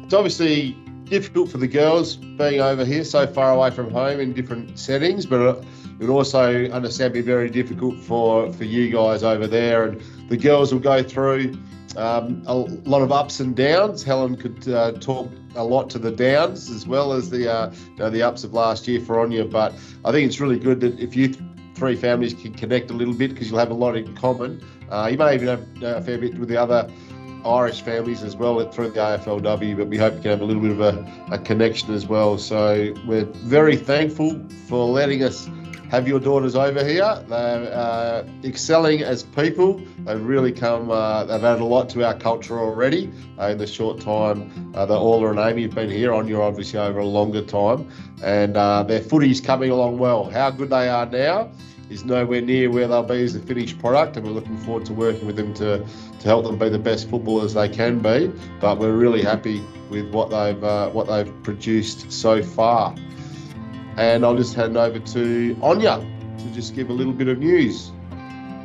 It's obviously difficult for the girls being over here so far away from home in different settings, but it would also understand be very difficult for you guys over there. And the girls will go through a lot of ups and downs. Helen could talk a lot to the downs as well as the ups of last year for Aine, but I think it's really good that if you three families can connect a little bit, because you'll have a lot in common. You may even have a fair bit with the other Irish families as well through the AFLW, but we hope you can have a little bit of a connection as well. So we're very thankful for letting us have your daughters over here. They're excelling as people. They've really they've added a lot to our culture already in the short time that Orlagh and Aine have been here. Aine obviously over a longer time, and their footy's coming along well. How good they are now is nowhere near where they'll be as a finished product, and we're looking forward to working with them to help them be the best footballers they can be. But we're really happy with what they've produced so far. And I'll just hand over to Aine to just give a little bit of news.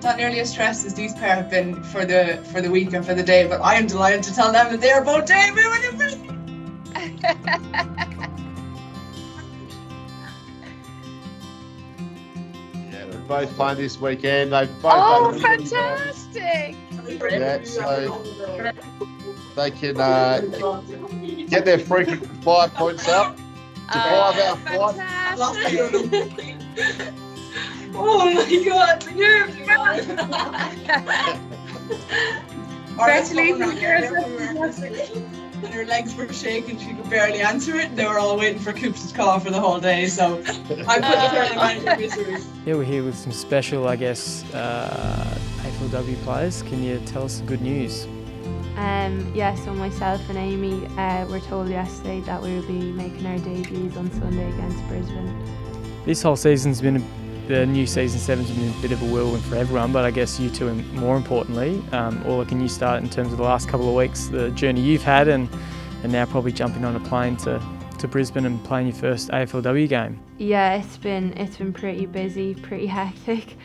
Not nearly as stressed as these pair have been for the week and for the day, but I am delighted to tell them that they are both debuting. Yeah, they're both playing this weekend. They both fantastic! Yeah, so they can get their frequent 5 points up. To 5 out of 5. Oh my God! When her legs were shaking, she could barely answer it. They were all waiting for Coops' call for the whole day, so I put the mind in misery. Yeah, we're here with some special, AFLW players. Can you tell us some good news? So myself and Amy were told yesterday that we will be making our debuts on Sunday against Brisbane. This whole season's been the new season 7's been a bit of a whirlwind for everyone, but I guess you two, and more importantly, Orlagh, can you start in terms of the last couple of weeks, the journey you've had, and now probably jumping on a plane to Brisbane and playing your first AFLW game? Yeah, it's been pretty busy, pretty hectic.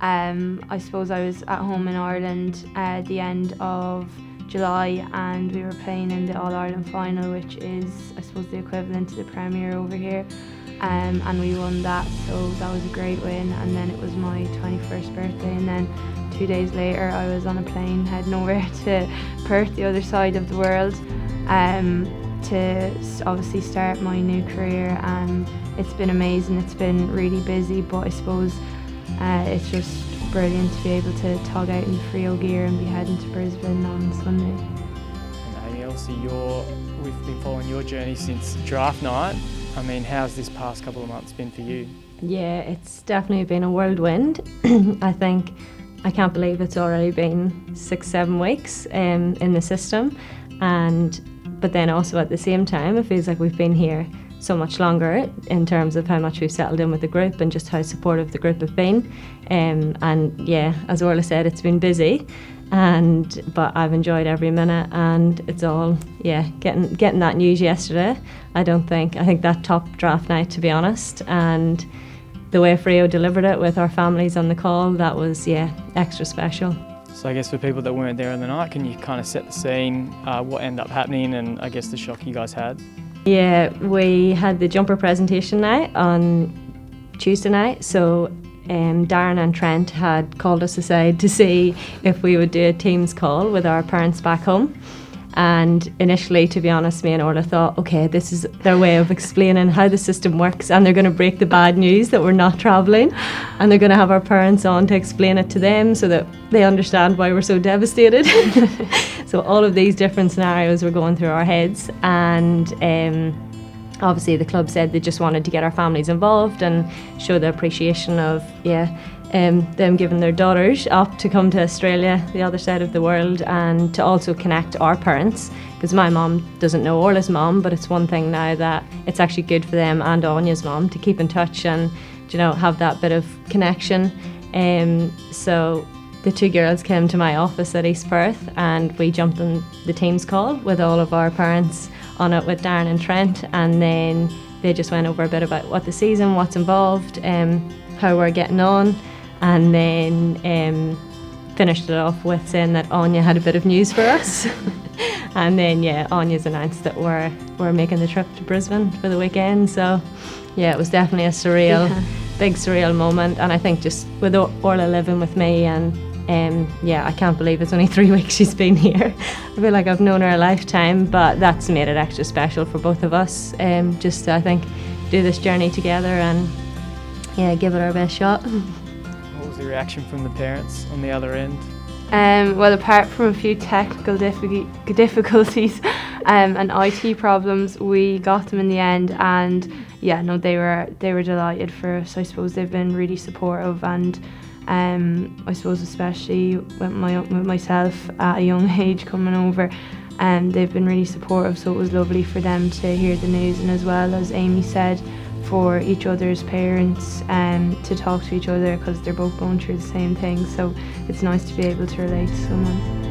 I suppose I was at home in Ireland at the end of July, and we were playing in the All-Ireland final, which is, I suppose, the equivalent to the Premier over here, and we won that, so that was a great win. And then it was my 21st birthday, and then 2 days later I was on a plane heading over to Perth, the other side of the world, to obviously start my new career. And it's been amazing, it's been really busy, but I suppose it's just brilliant to be able to tug out in the Freo gear and be heading to Brisbane on Sunday. And Aine, obviously we've been following your journey since draft night. I mean, how's this past couple of months been for you? Yeah, it's definitely been a whirlwind. I can't believe it's already been 6-7 weeks in the system, but then also at the same time it feels like we've been here so much longer in terms of how much we've settled in with the group and just how supportive the group have been. And yeah, as Orlagh said, it's been busy, but I've enjoyed every minute, and it's all, getting that news yesterday. I think that topped draft night, to be honest, and the way Freo delivered it with our families on the call, that was extra special. So I guess for people that weren't there on the night, can you kind of set the scene, what ended up happening, and I guess the shock you guys had? Yeah, we had the jumper presentation night on Tuesday night, so Darren and Trent had called us aside to see if we would do a Teams call with our parents back home. And initially, to be honest, me and Orlagh thought, okay, this is their way of explaining how the system works, and they're going to break the bad news that we're not travelling, and they're going to have our parents on to explain it to them so that they understand why we're so devastated. So all of these different scenarios were going through our heads, and obviously the club said they just wanted to get our families involved and show the appreciation of them giving their daughters up to come to Australia, the other side of the world, and to also connect our parents, because my mum doesn't know Orlagh's mum, but it's one thing now that it's actually good for them and Aine's mum to keep in touch and have that bit of connection. So the two girls came to my office at East Perth, and we jumped on the Teams call with all of our parents on it with Darren and Trent, and then they just went over a bit about what the season, what's involved, how we're getting on, and then finished it off with saying that Aine had a bit of news for us. And then Anya's announced that we're making the trip to Brisbane for the weekend. So it was definitely a big surreal moment. And I think just with Orla living with me, and I can't believe it's only 3 weeks she's been here. I feel like I've known her a lifetime, but that's made it extra special for both of us. Just to, I think, do this journey together and give it our best shot. What was the reaction from the parents on the other end? Well, apart from a few technical difficulties and IT problems, we got them in the end, and they were delighted for us. I suppose they've been really supportive, and I suppose especially with myself at a young age coming over, they've been really supportive. So it was lovely for them to hear the news, and as well as Amy said, for each other's parents to talk to each other, because they're both going through the same thing. So it's nice to be able to relate to someone.